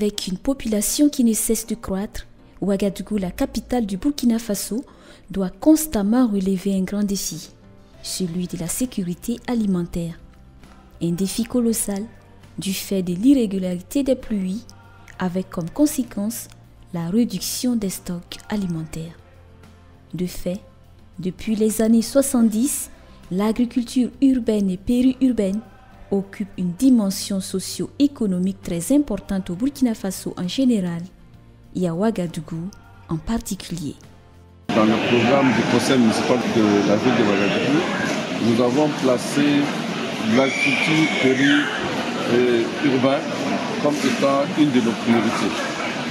Avec une population qui ne cesse de croître, Ouagadougou, la capitale du Burkina Faso, doit constamment relever un grand défi, celui de la sécurité alimentaire. Un défi colossal du fait de l'irrégularité des pluies, avec comme conséquence la réduction des stocks alimentaires. De fait, depuis les années 70, l'agriculture urbaine et périurbaine occupe une dimension socio-économique très importante au Burkina Faso en général et à Ouagadougou en particulier. Dans le programme du conseil municipal de la ville de Ouagadougou, nous avons placé l'agriculture périurbaine comme étant une de nos priorités.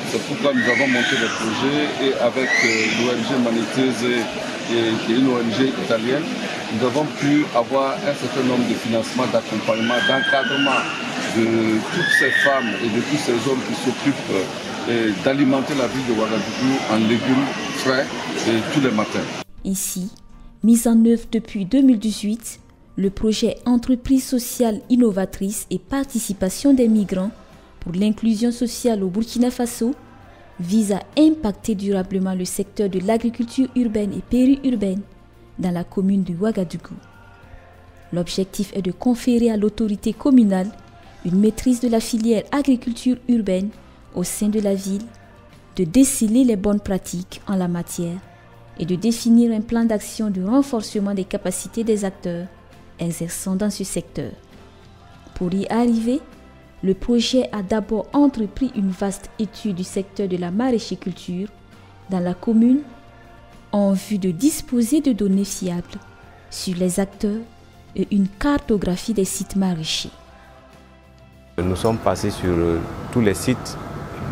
C'est pourquoi nous avons monté des projets et avec l'ONG Magnétise qui est une ONG italienne, nous avons pu avoir un certain nombre de financements, d'accompagnement, d'encadrement de toutes ces femmes et de tous ces hommes qui s'occupent d'alimenter la ville de Ouagadougou en légumes frais tous les matins. Ici, mis en œuvre depuis 2018, le projet Entreprise sociale innovatrice et participation des migrants pour l'inclusion sociale au Burkina Faso vise à impacter durablement le secteur de l'agriculture urbaine et périurbaine dans la commune de Ouagadougou. L'objectif est de conférer à l'autorité communale une maîtrise de la filière agriculture urbaine au sein de la ville, de déceler les bonnes pratiques en la matière et de définir un plan d'action de renforcement des capacités des acteurs exerçant dans ce secteur. Pour y arriver, le projet a d'abord entrepris une vaste étude du secteur de la maraîchiculture dans la commune en vue de disposer de données fiables sur les acteurs et une cartographie des sites maraîchers. Nous sommes passés sur tous les sites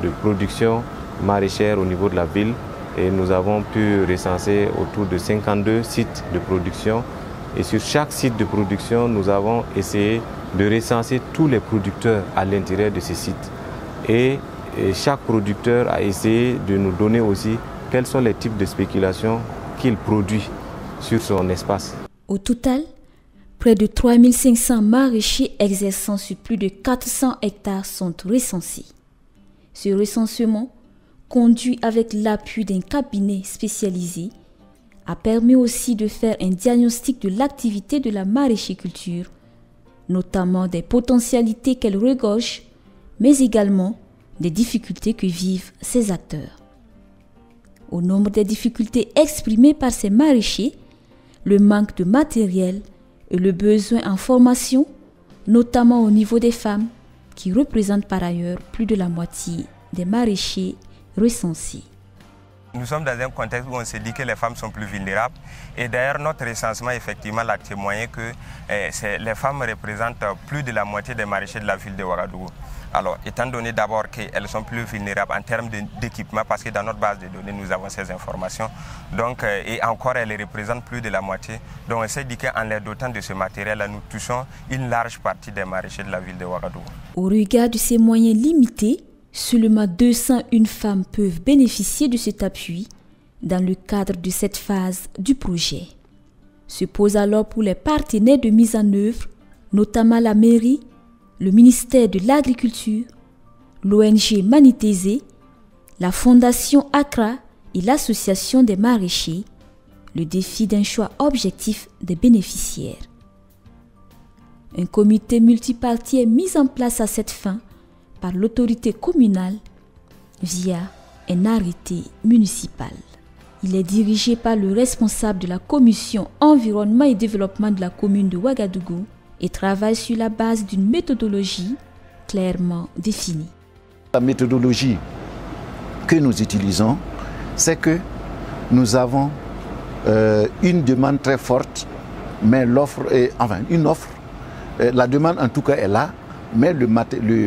de production maraîchère au niveau de la ville et nous avons pu recenser autour de 52 sites de production. Et sur chaque site de production, nous avons essayé de recenser tous les producteurs à l'intérieur de ces sites. Et chaque producteur a essayé de nous donner aussi quels sont les types de spéculations qu'il produit sur son espace. Au total, près de 3500 maraîchers exerçant sur plus de 400 hectares sont recensés. Ce recensement, conduit avec l'appui d'un cabinet spécialisé, a permis aussi de faire un diagnostic de l'activité de la maraîchiculture, notamment des potentialités qu'elle regorge, mais également des difficultés que vivent ces acteurs. Au nombre des difficultés exprimées par ces maraîchers, le manque de matériel et le besoin en formation, notamment au niveau des femmes, qui représentent par ailleurs plus de la moitié des maraîchers recensés. Nous sommes dans un contexte où on se dit que les femmes sont plus vulnérables et d'ailleurs notre recensement effectivement l'a témoigné que les femmes représentent plus de la moitié des maraîchers de la ville de Ouagadougou. Alors étant donné d'abord qu'elles sont plus vulnérables en termes d'équipement parce que dans notre base de données nous avons ces informations donc, et encore elles représentent plus de la moitié. Donc on s'est dit qu'en les dotant de ce matériel nous touchons une large partie des maraîchers de la ville de Ouagadougou. Au regard de ces moyens limités, seulement 201 femmes peuvent bénéficier de cet appui dans le cadre de cette phase du projet. Se pose alors pour les partenaires de mise en œuvre, notamment la mairie, le ministère de l'Agriculture, l'ONG Magnétise, la Fondation Accra et l'Association des maraîchers, le défi d'un choix objectif des bénéficiaires. Un comité multiparti est mis en place à cette fin par l'autorité communale via un arrêté municipal. Il est dirigé par le responsable de la commission environnement et développement de la commune de Ouagadougou et travaille sur la base d'une méthodologie clairement définie. La méthodologie que nous utilisons, c'est que nous avons une demande très forte, mais l'offre est, enfin une offre, la demande en tout cas est là, mais le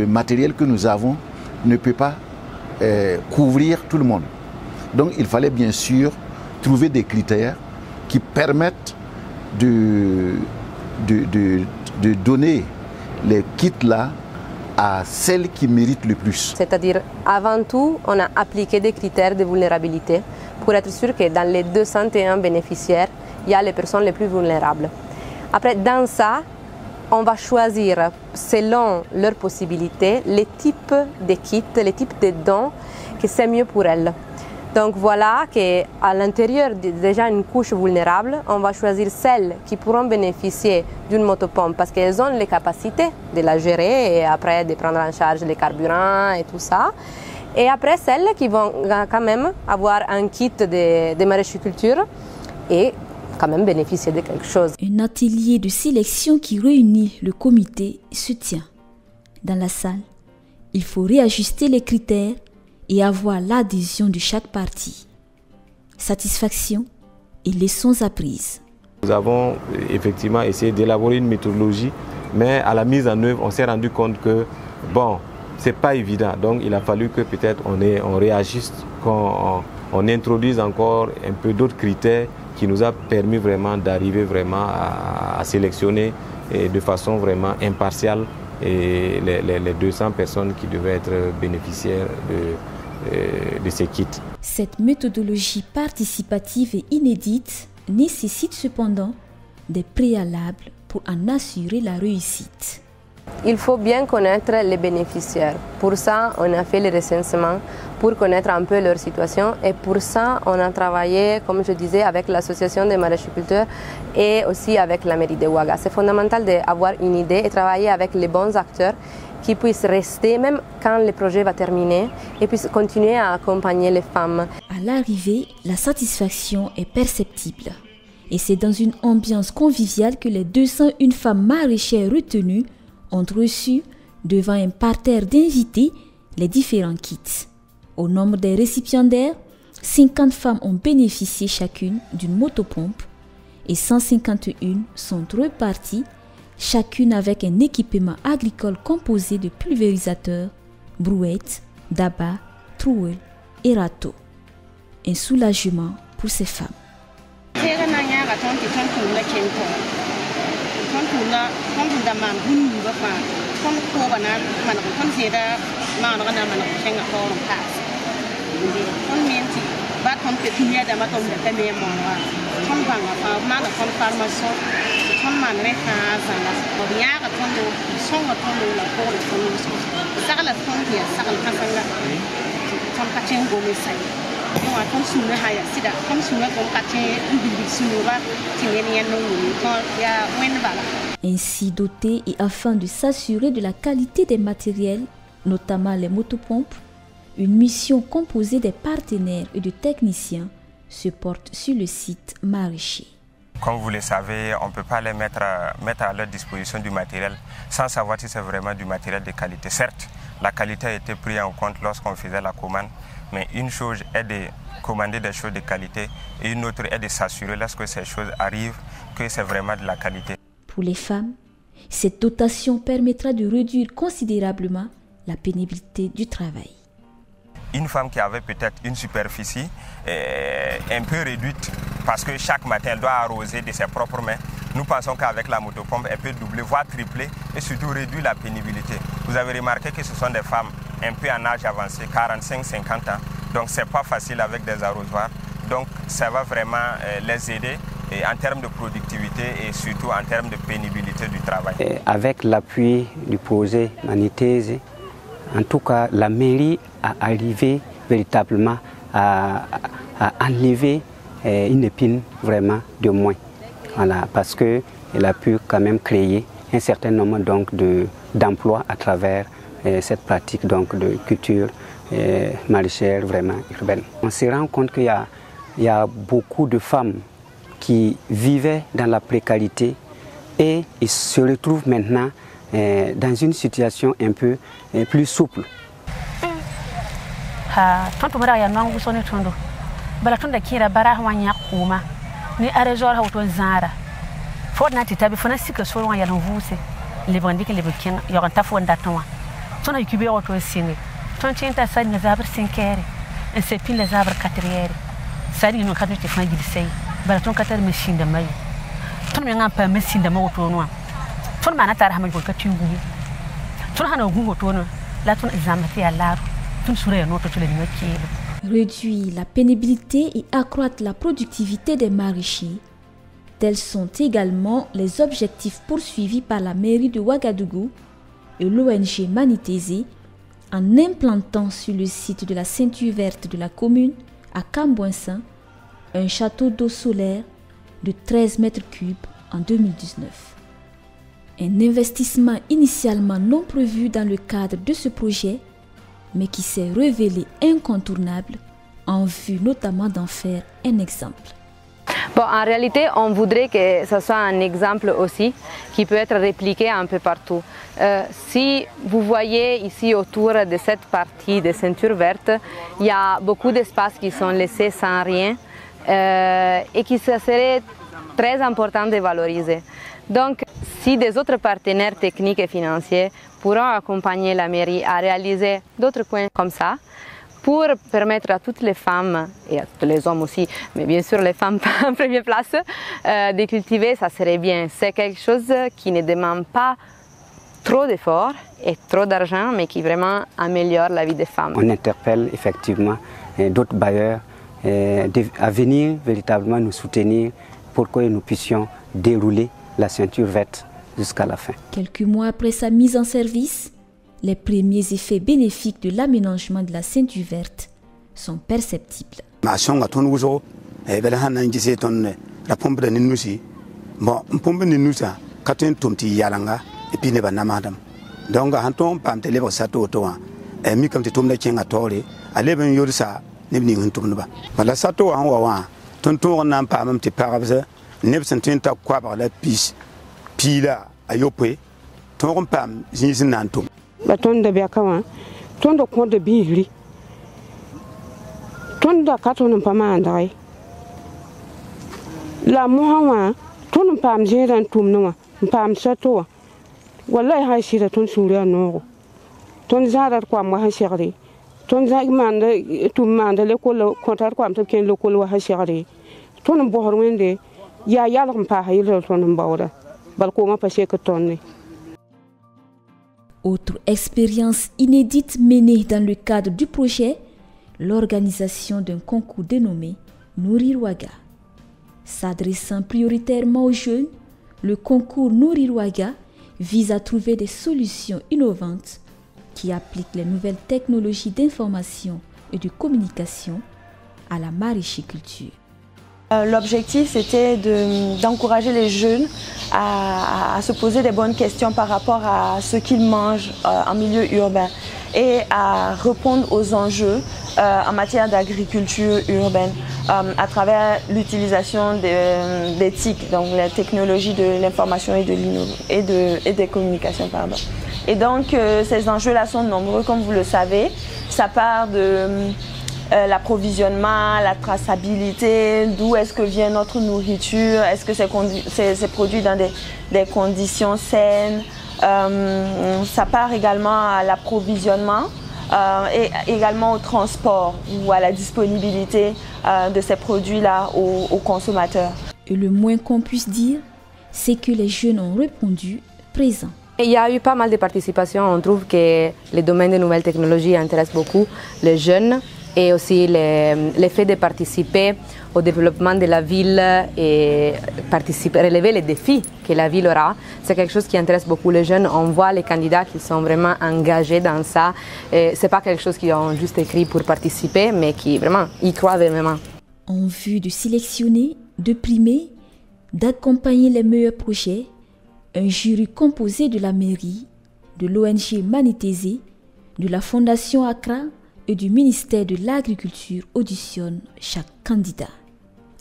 matériel que nous avons ne peut pas couvrir tout le monde. Donc il fallait bien sûr trouver des critères qui permettent de donner les kits-là à celles qui méritent le plus. C'est-à-dire, avant tout, on a appliqué des critères de vulnérabilité pour être sûr que dans les 201 bénéficiaires, il y a les personnes les plus vulnérables. Après, dans ça, on va choisir selon leurs possibilités les types de kits, les types de dons que c'est mieux pour elles. Donc voilà qu'à l'intérieur déjà une couche vulnérable, on va choisir celles qui pourront bénéficier d'une motopompe parce qu'elles ont les capacités de la gérer et après de prendre en charge les carburants et tout ça. Et après celles qui vont quand même avoir un kit de maraîchiculture et quand même bénéficier de quelque chose. Un atelier de sélection qui réunit le comité se tient. Dans la salle, il faut réajuster les critères et avoir l'adhésion de chaque partie. Satisfaction et leçons apprises. Nous avons effectivement essayé d'élaborer une méthodologie, mais à la mise en œuvre, on s'est rendu compte que, bon, c'est pas évident. Donc il a fallu que peut-être on réajuste, qu'on introduise encore un peu d'autres critères qui nous a permis vraiment d'arriver vraiment à sélectionner de façon vraiment impartiale et les 200 personnes qui devaient être bénéficiaires de ces kits. Cette méthodologie participative et inédite nécessite cependant des préalables pour en assurer la réussite. Il faut bien connaître les bénéficiaires. Pour ça, on a fait le recensement pour connaître un peu leur situation et pour ça, on a travaillé, comme je disais, avec l'association des maraîchiculteurs et aussi avec la mairie de Ouaga. C'est fondamental d'avoir une idée et travailler avec les bons acteurs qui puissent rester même quand le projet va terminer et puissent continuer à accompagner les femmes. À l'arrivée, la satisfaction est perceptible. Et c'est dans une ambiance conviviale que les 201 femmes maraîchères retenues ont reçu devant un parterre d'invités les différents kits. Au nombre des récipiendaires, 50 femmes ont bénéficié chacune d'une motopompe et 151 sont reparties, chacune avec un équipement agricole composé de pulvérisateurs, brouettes, d'abats, trouelles et râteaux. Un soulagement pour ces femmes. Ainsi dotés et afin de s'assurer de la qualité des matériels, notamment les motopompes, une mission composée des partenaires et de techniciens se porte sur le site maraîcher. Comme vous le savez, on ne peut pas les mettre à leur disposition du matériel sans savoir si c'est vraiment du matériel de qualité. Certes, la qualité a été prise en compte lorsqu'on faisait la commande, mais une chose est de commander des choses de qualité et une autre est de s'assurer lorsque ces choses arrivent que c'est vraiment de la qualité. Pour les femmes, cette dotation permettra de réduire considérablement la pénibilité du travail. Une femme qui avait peut-être une superficie un peu réduite parce que chaque matin elle doit arroser de ses propres mains, nous pensons qu'avec la motopompe elle peut doubler voire tripler et surtout réduire la pénibilité. Vous avez remarqué que ce sont des femmes un peu en âge avancé, 45-50 ans, donc c'est pas facile avec des arrosoirs, donc ça va vraiment les aider en termes de productivité et surtout en termes de pénibilité du travail. Avec l'appui du projet Manitese, en tout cas la mairie a arrivé véritablement à enlever une épine vraiment de moins. Voilà, parce qu'elle a pu quand même créer un certain nombre d'emplois à travers cette pratique donc, de culture maraîchère vraiment urbaine. On se rend compte qu'il y a beaucoup de femmes qui vivaient dans la précarité et ils se retrouvent maintenant dans une situation un peu plus souple. Réduire la pénibilité et accroître la productivité des maraîchers, Tels sont également les objectifs poursuivis par la mairie de Ouagadougou et l'ONG Manitese en implantant sur le site de la ceinture verte de la commune, à Kambouinsan, un château d'eau solaire de 13 mètres cubes en 2019. Un investissement initialement non prévu dans le cadre de ce projet, mais qui s'est révélé incontournable en vue notamment d'en faire un exemple. Bon, en réalité, on voudrait que ce soit un exemple aussi qui peut être répliqué un peu partout. Si vous voyez ici autour de cette partie de ceinture verte, il y a beaucoup d'espaces qui sont laissés sans rien et qui serait très important de valoriser. Donc, si des autres partenaires techniques et financiers pourront accompagner la mairie à réaliser d'autres coins comme ça, pour permettre à toutes les femmes, et à tous les hommes aussi, mais bien sûr les femmes en première place, de cultiver, ça serait bien. C'est quelque chose qui ne demande pas trop d'efforts et trop d'argent, mais qui vraiment améliore la vie des femmes. On interpelle effectivement d'autres bailleurs à venir véritablement nous soutenir pour que nous puissions dérouler la ceinture verte jusqu'à la fin. Quelques mois après sa mise en service, les premiers effets bénéfiques de l'aménagement de la ceinture verte sont perceptibles. Baton de Biakawa, ton de compte de Bigri, ton de Caton Pamandai. La Mohawa, ton Pam Zeran Tumnoa, Pam Sato, Walai High Sira Ton Suria no. Ton Zara Quam Wahashari, Ton Zagman to man the local contact Quam to Ken local Wahashari, Ton Bohorwende, Ya Yalam Pahil Ton Bauda, Balcoma Paseka. Autre expérience inédite menée dans le cadre du projet, l'organisation d'un concours dénommé Nourrir Ouaga. S'adressant prioritairement aux jeunes, le concours Nourrir Ouaga vise à trouver des solutions innovantes qui appliquent les nouvelles technologies d'information et de communication à la maraîchiculture. L'objectif, c'était d'encourager les jeunes à se poser des bonnes questions par rapport à ce qu'ils mangent en milieu urbain et à répondre aux enjeux en matière d'agriculture urbaine à travers l'utilisation des TIC, donc la technologie de l'information et des communications. Pardon. Et donc ces enjeux-là sont nombreux, comme vous le savez. Ça part de l'approvisionnement, la traçabilité, d'où est-ce que vient notre nourriture, est-ce que c'est produit dans des conditions saines. Ça part également à l'approvisionnement et également au transport ou à la disponibilité de ces produits-là aux consommateurs. Et le moins qu'on puisse dire, c'est que les jeunes ont répondu présents. Il y a eu pas mal de participation. On trouve que le domaine des nouvelles technologies intéresse beaucoup les jeunes. Et aussi le fait de participer au développement de la ville et relever les défis que la ville aura, c'est quelque chose qui intéresse beaucoup les jeunes. On voit les candidats qui sont vraiment engagés dans ça. Ce n'est pas quelque chose qu'ils ont juste écrit pour participer, mais qui vraiment y croient vraiment. En vue de sélectionner, de primer, d'accompagner les meilleurs projets, un jury composé de la mairie, de l'ONG Manitese, de la Fondation Accra et du ministère de l'Agriculture auditionne chaque candidat.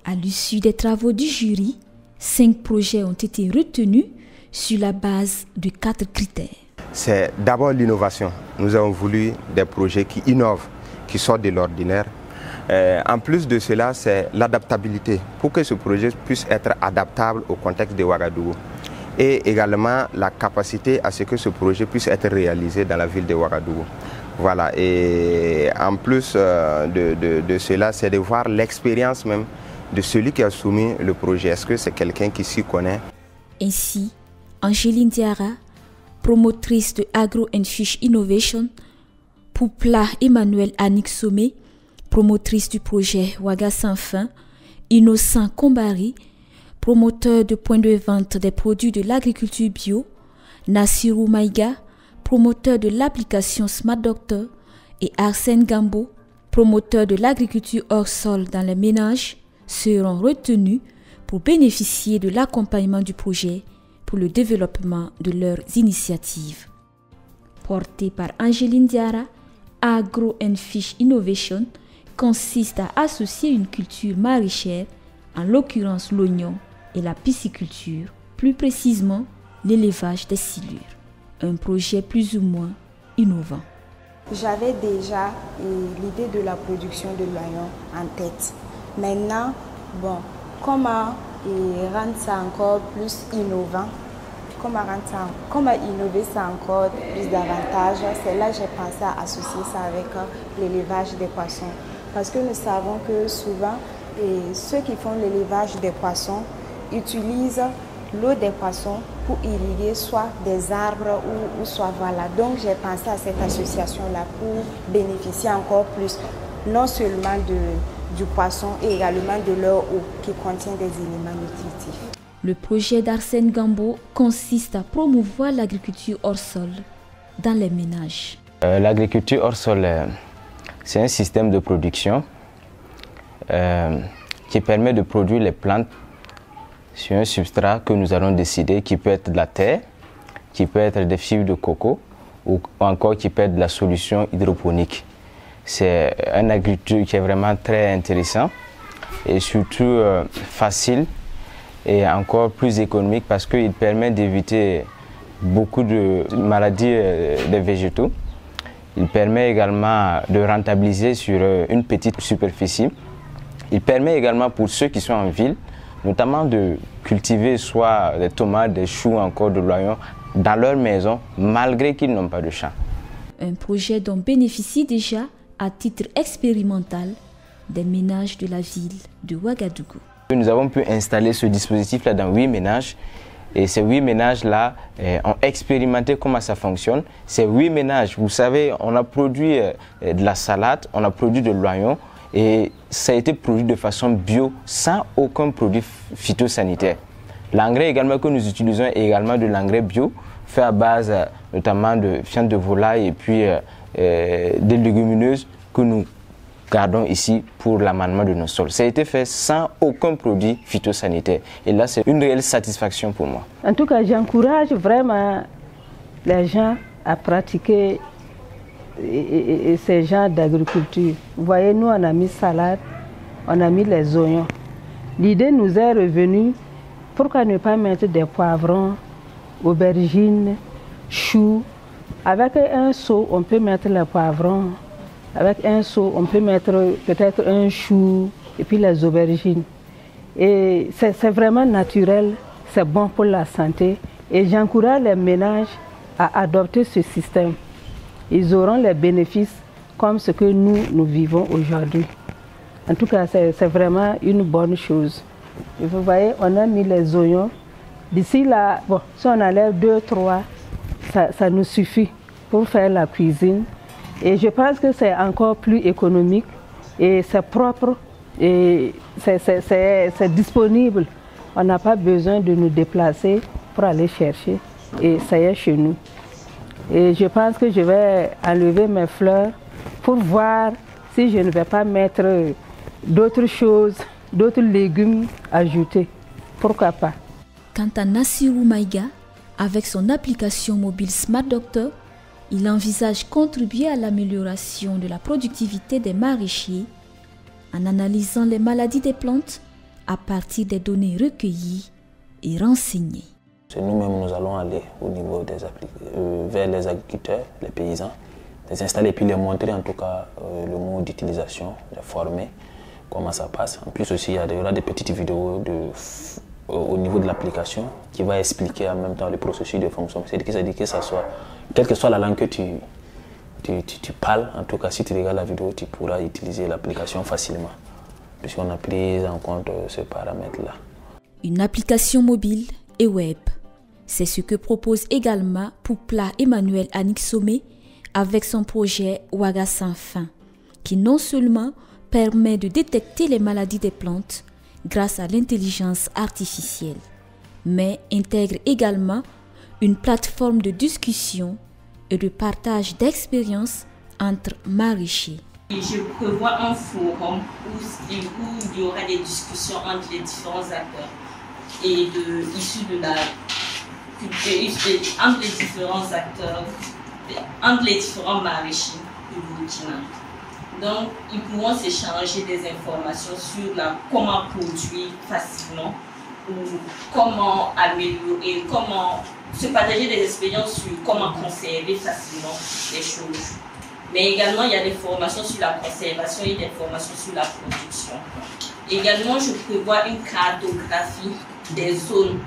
À l'issue des travaux du jury, 5 projets ont été retenus sur la base de 4 critères. C'est d'abord l'innovation. Nous avons voulu des projets qui innovent, qui sortent de l'ordinaire. En plus de cela, c'est l'adaptabilité, pour que ce projet puisse être adaptable au contexte de Ouagadougou. Et également la capacité à ce que ce projet puisse être réalisé dans la ville de Ouagadougou. Voilà, et en plus de cela, c'est de voir l'expérience même de celui qui a soumis le projet. Est-ce que c'est quelqu'un qui s'y connaît? Ainsi, Angéline Diarra, promotrice de Agro & Fish Innovation, Poupla Emmanuel Annick Sommet, promotrice du projet Ouaga sans fin, Innocent Kombari, promoteur de points de vente des produits de l'agriculture bio, Nassirou Maïga, promoteur de l'application Smart Doctor, et Arsène Gambo, promoteur de l'agriculture hors sol dans les ménages, seront retenus pour bénéficier de l'accompagnement du projet pour le développement de leurs initiatives. Porté par Angéline Diarra, Agro and Fish Innovation consiste à associer une culture maraîchère, en l'occurrence l'oignon, et la pisciculture, plus précisément l'élevage des silures. Un projet plus ou moins innovant. J'avais déjà l'idée de la production de l'oignon en tête. Maintenant, comment rendre ça encore plus innovant, comment innover ça encore plus davantage, c'est là que j'ai pensé à associer ça avec l'élevage des poissons. Parce que nous savons que souvent, ceux qui font l'élevage des poissons utilisent l'eau des poissons pour irriguer soit des arbres ou soit voilà. Donc j'ai pensé à cette association-là pour bénéficier encore plus, non seulement du poisson et également de leur eau qui contient des éléments nutritifs. Le projet d'Arsène Gambo consiste à promouvoir l'agriculture hors sol dans les ménages. L'agriculture hors sol, c'est un système de production qui permet de produire les plantes sur un substrat que nous allons décider, qui peut être de la terre, qui peut être des fibres de coco ou encore qui peut être de la solution hydroponique. C'est une agriculture qui est vraiment très intéressant et surtout facile et encore plus économique parce qu'il permet d'éviter beaucoup de maladies des végétaux. Il permet également de rentabiliser sur une petite superficie. Il permet également pour ceux qui sont en ville, notamment de cultiver soit des tomates, des choux, encore de l'oignon dans leur maison, malgré qu'ils n'ont pas de champ. Un projet dont bénéficient déjà, à titre expérimental, des ménages de la ville de Ouagadougou. Nous avons pu installer ce dispositif-là dans 8 ménages. Et ces 8 ménages-là ont expérimenté comment ça fonctionne. Ces 8 ménages, vous savez, on a produit de la salade, on a produit de l'oignon et ça a été produit de façon bio, sans aucun produit phytosanitaire. L'engrais également que nous utilisons est également de l'engrais bio, fait à base notamment de viande de volaille et puis des légumineuses que nous gardons ici pour l'amendement de nos sols. Ça a été fait sans aucun produit phytosanitaire. Et là, c'est une réelle satisfaction pour moi. En tout cas, j'encourage vraiment les gens à pratiquer ces genres d'agriculture. Vous voyez, nous, on a mis salade, on a mis les oignons. L'idée nous est revenue, pourquoi ne pas mettre des poivrons, aubergines, choux. Avec un seau, on peut mettre les poivrons. Avec un seau, on peut mettre peut-être un chou et puis les aubergines. Et c'est vraiment naturel, c'est bon pour la santé. Et j'encourage les ménages à adopter ce système. Ils auront les bénéfices comme ce que nous vivons aujourd'hui. En tout cas, c'est vraiment une bonne chose. Et vous voyez, on a mis les oignons. D'ici là, bon, si on enlève 2, 3, ça nous suffit pour faire la cuisine. Et je pense que c'est encore plus économique et c'est propre et c'est disponible. On n'a pas besoin de nous déplacer pour aller chercher et ça y est chez nous. Et je pense que je vais enlever mes fleurs pour voir si je ne vais pas mettre d'autres choses, d'autres légumes ajoutés. Pourquoi pas? Quant à Nassirou Maïga, avec son application mobile Smart Doctor, il envisage contribuer à l'amélioration de la productivité des maraîchers en analysant les maladies des plantes à partir des données recueillies et renseignées. Nous-mêmes, nous allons aller au niveau vers les agriculteurs, les paysans, les installer et puis les montrer en tout cas le mode d'utilisation, les former, comment ça passe. En plus aussi, il y aura des petites vidéos au niveau de l'application qui va expliquer en même temps le processus de fonction. C'est-à-dire que ça soit, quelle que soit la langue que tu parles, en tout cas si tu regardes la vidéo, tu pourras utiliser l'application facilement, puisqu'on a pris en compte ce paramètre-là. Une application mobile et web, c'est ce que propose également Poupla Emmanuel Annick Somé avec son projet Ouaga sans fin, qui non seulement permet de détecter les maladies des plantes, grâce à l'intelligence artificielle, mais intègre également une plateforme de discussion et de partage d'expériences entre maraîchers. Je prévois un forum où il y aura des discussions entre les différents acteurs et issus de la entre les différents acteurs, entre les différents maraîchers du Burkina. Donc, ils pourront s'échanger des informations sur comment produire facilement ou comment améliorer, comment se partager des expériences sur comment conserver facilement les choses. Mais également, il y a des formations sur la conservation et des formations sur la production. Également, je prévois une cartographie des zones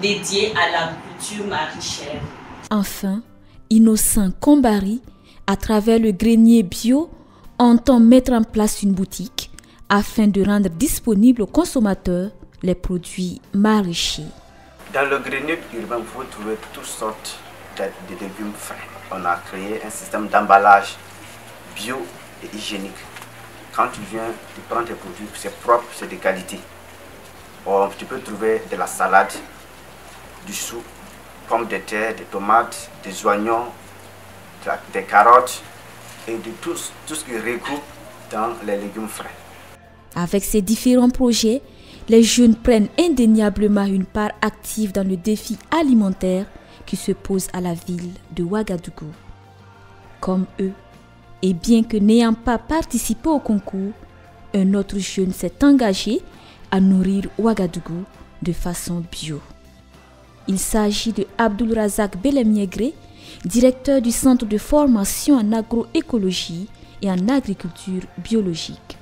dédiées à l'agriculture maraîchère. Enfin, Innocent Kombari, à travers le grenier bio, entend mettre en place une boutique afin de rendre disponibles aux consommateurs les produits maraîchers. Dans le grenier urbain, vous pouvez trouver toutes sortes de légumes frais. On a créé un système d'emballage bio et hygiénique. Quand tu viens, tu prends tes produits, c'est propre, c'est de qualité. Tu peux trouver de la salade, du chou, pommes de terre, des tomates, des oignons, des carottes et de tout ce qui regroupe dans les légumes frais. Avec ces différents projets, les jeunes prennent indéniablement une part active dans le défi alimentaire qui se pose à la ville de Ouagadougou. Comme eux, et bien que n'ayant pas participé au concours, un autre jeune s'est engagé à nourrir Ouagadougou de façon bio. Il s'agit de Abdul Razak Belemiégré, directeur du centre de formation en agroécologie et en agriculture biologique.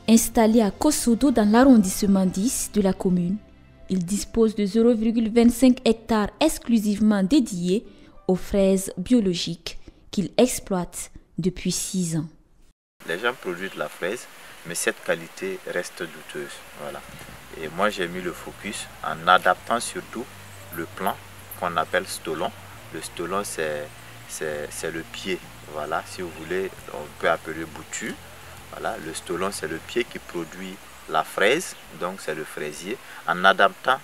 Installé à Kosodo dans l'arrondissement 10 de la commune, il dispose de 0,25 hectares exclusivement dédiés aux fraises biologiques qu'il exploite depuis 6 ans. Les gens produisent de la fraise, mais cette qualité reste douteuse. Voilà. Et moi j'ai mis le focus en adaptant surtout le plant qu'on appelle stolon. Le stolon c'est le pied. Voilà, si vous voulez, on peut appeler boutu. Voilà, le stolon c'est le pied qui produit la fraise, donc c'est le fraisier, en adaptant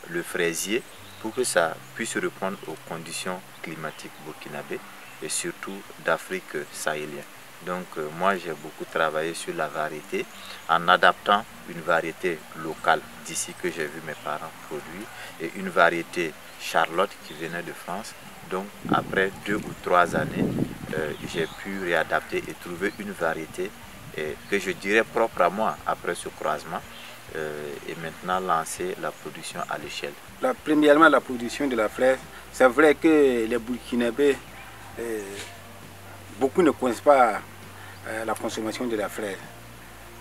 le fraisier pour que ça puisse répondre aux conditions climatiques burkinabées et surtout d'Afrique sahélienne. Donc moi j'ai beaucoup travaillé sur la variété en adaptant une variété locale d'ici que j'ai vu mes parents produire et une variété Charlotte qui venait de France. Donc après 2 ou 3 années, j'ai pu réadapter et trouver une variété que je dirais propre à moi après ce croisement et maintenant lancer la production à l'échelle. Premièrement, la production de la fraise, c'est vrai que les Burkinabés, beaucoup ne connaissent pas la consommation de la fraise.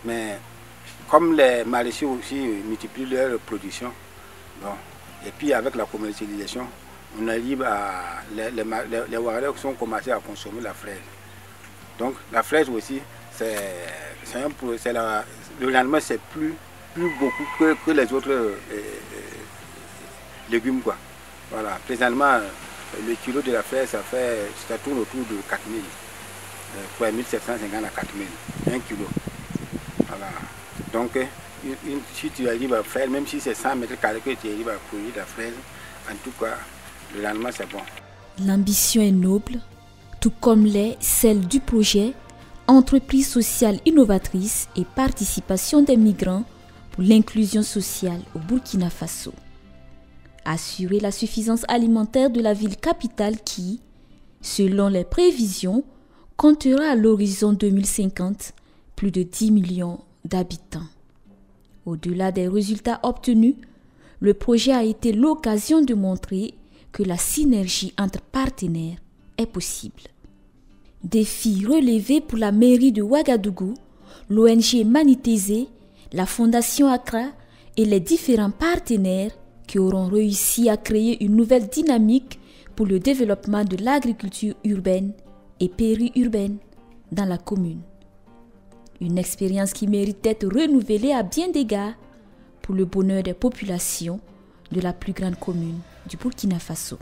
Mais comme les maraîchers aussi multiplient leur production, bon, et puis avec la commercialisation, on arrive à les Ouagadouguens qui ont commencé à consommer la fraise. Donc la fraise aussi, le rendement c'est plus beaucoup que les autres légumes quoi. Voilà, présentement le kilo de la fraise ça tourne autour de 4000, 3750 à 4000, 1 kilo. Voilà. Donc si tu arrives à faire, même si c'est 100 mètres carrés que tu arrives à produire de la fraise, en tout cas le rendement c'est bon. L'ambition est noble, tout comme celle du projet Entreprise sociale innovatrice et participation des migrants pour l'inclusion sociale au Burkina Faso. Assurer la suffisance alimentaire de la ville capitale qui, selon les prévisions, comptera à l'horizon 2050 plus de 10 millions d'habitants. Au-delà des résultats obtenus, le projet a été l'occasion de montrer que la synergie entre partenaires est possible. Défi relevé pour la mairie de Ouagadougou, l'ONG Manitese, la Fondation Accra et les différents partenaires qui auront réussi à créer une nouvelle dynamique pour le développement de l'agriculture urbaine et périurbaine dans la commune. Une expérience qui mérite d'être renouvelée à bien d'égards pour le bonheur des populations de la plus grande commune du Burkina Faso.